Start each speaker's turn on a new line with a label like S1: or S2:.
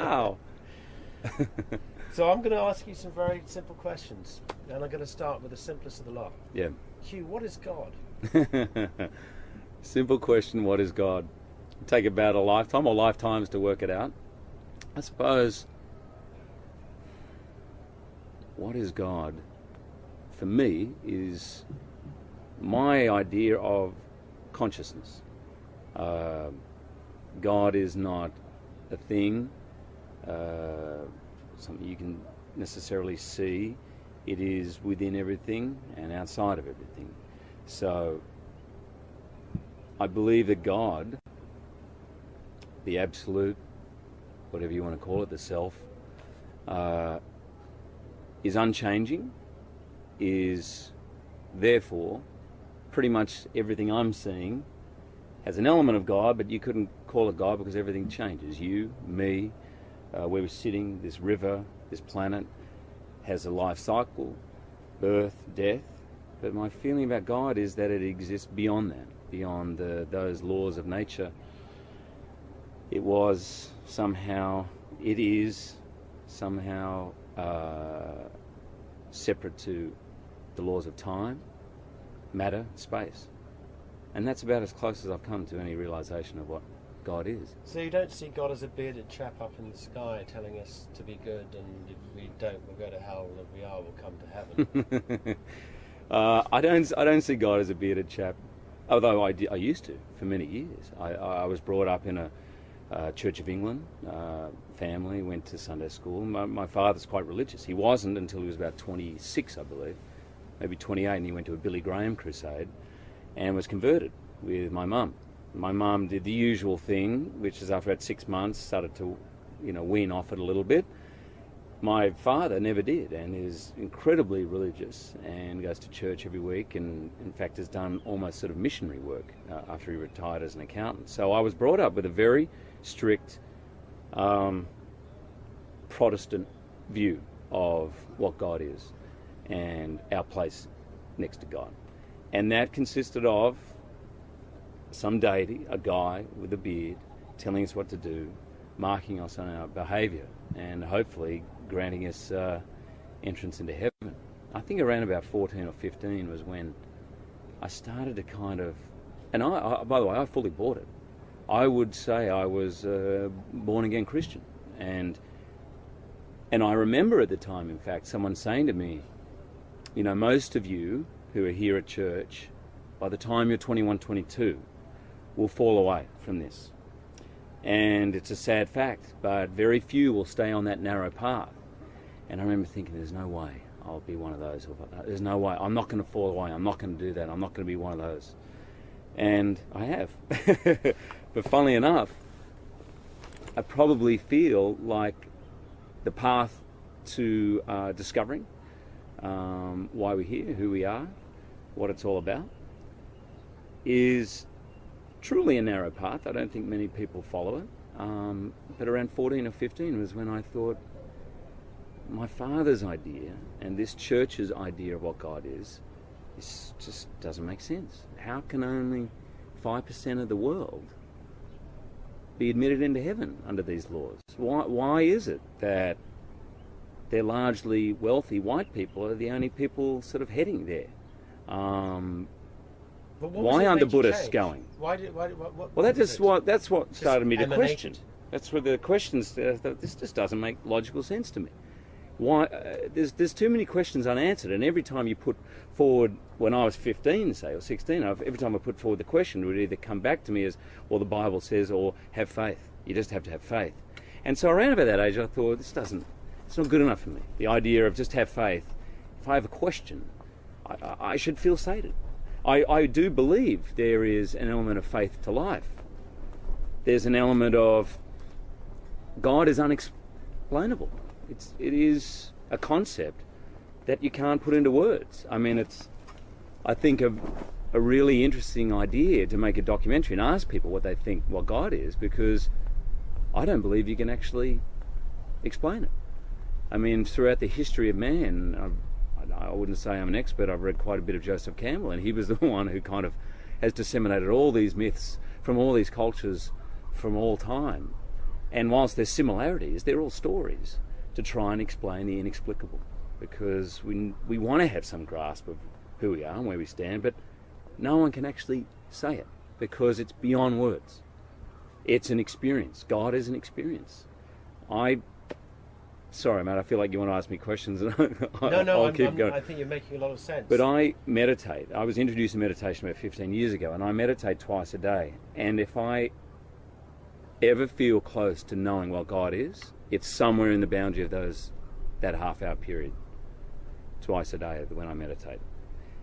S1: Wow.
S2: So I'm going to ask you some very simple questions, and I'm going to start with the simplest of the lot.
S1: Yeah.
S2: Hugh, what is God?
S1: Simple question, what is God? Take about a lifetime or lifetimes to work it out. I suppose, what is God? For me, is my idea of consciousness. God is not a thing, something you can necessarily see. It is within everything and outside of everything. So I believe that God, the absolute, whatever you want to call it, the self, is unchanging, is therefore pretty much everything I'm seeing has an element of God, but you couldn't call it God because everything changes. You, me, where we're sitting, this river, this planet has a life cycle, birth, death. But my feeling about God is that it exists beyond that, beyond those laws of nature. It was somehow, it is somehow separate to the laws of time, matter, space. And that's about as close as I've come to any realization of what God is.
S2: So you don't see God as a bearded chap up in the sky telling us to be good, and if we don't, we'll go to hell, and if we are, we'll come to heaven.
S1: I don't see God as a bearded chap, although I used to for many years. I was brought up in a Church of England family, went to Sunday school. My father's quite religious. He wasn't until he was about 26, I believe, maybe 28, and he went to a Billy Graham crusade and was converted with my mum. My mum did the usual thing, which is after about 6 months started to, wean off it a little bit. My father never did, and is incredibly religious and goes to church every week, and in fact has done almost sort of missionary work after he retired as an accountant. So I was brought up with a very strict Protestant view of what God is and our place next to God. And that consisted of some deity, a guy with a beard, telling us what to do, marking us on our behaviour, and hopefully granting us entrance into heaven. I think around about 14 or 15 was when I started to kind of, and I by the way, I fully bought it. I would say I was a born-again Christian. And I remember at the time, in fact, someone saying to me, most of you who are here at church, by the time you're 21, 22, will fall away from this. And it's a sad fact, but very few will stay on that narrow path. And I remember thinking, there's no way I'll be one of those. There's no way. I'm not going to fall away. I'm not going to do that. I'm not going to be one of those. And I have. But funnily enough, I probably feel like the path to discovering why we're here, who we are, what it's all about, is truly a narrow path. I don't think many people follow it. But around 14 or 15 was when I thought my father's idea and this church's idea of what God is just doesn't make sense. How can only 5% of the world be admitted into heaven under these laws? Why is it that they're largely wealthy white people are the only people sort of heading there? Why aren't the Buddhists going? That's what started me to question. That's where the questions. This just doesn't make logical sense to me. Why? There's too many questions unanswered, and every time you put forward, when I was 15, say, or 16, every time I put forward the question, it would either come back to me as, well, the Bible says, or have faith. You just have to have faith. And so around about that age, I thought, it's not good enough for me. The idea of just have faith. If I have a question, I should feel sated. I do believe there is an element of faith to life. There's an element of God is unexplainable. It is a concept that you can't put into words. I mean, it's, I think, a really interesting idea to make a documentary and ask people what they think what God is, because I don't believe you can actually explain it. I mean, throughout the history of man, I wouldn't say I'm an expert. I've read quite a bit of Joseph Campbell, and he was the one who kind of has disseminated all these myths from all these cultures from all time. And whilst there's similarities, they're all stories to try and explain the inexplicable, because we want to have some grasp of who we are and where we stand, but no one can actually say it because it's beyond words. It's an experience. God is an experience. Sorry, mate, I feel like you want to ask me questions. I'll keep going.
S2: I think you're making a lot of sense.
S1: But I meditate. I was introduced to meditation about 15 years ago, and I meditate twice a day. And if I ever feel close to knowing what God is, it's somewhere in the boundary of that half-hour period, twice a day when I meditate.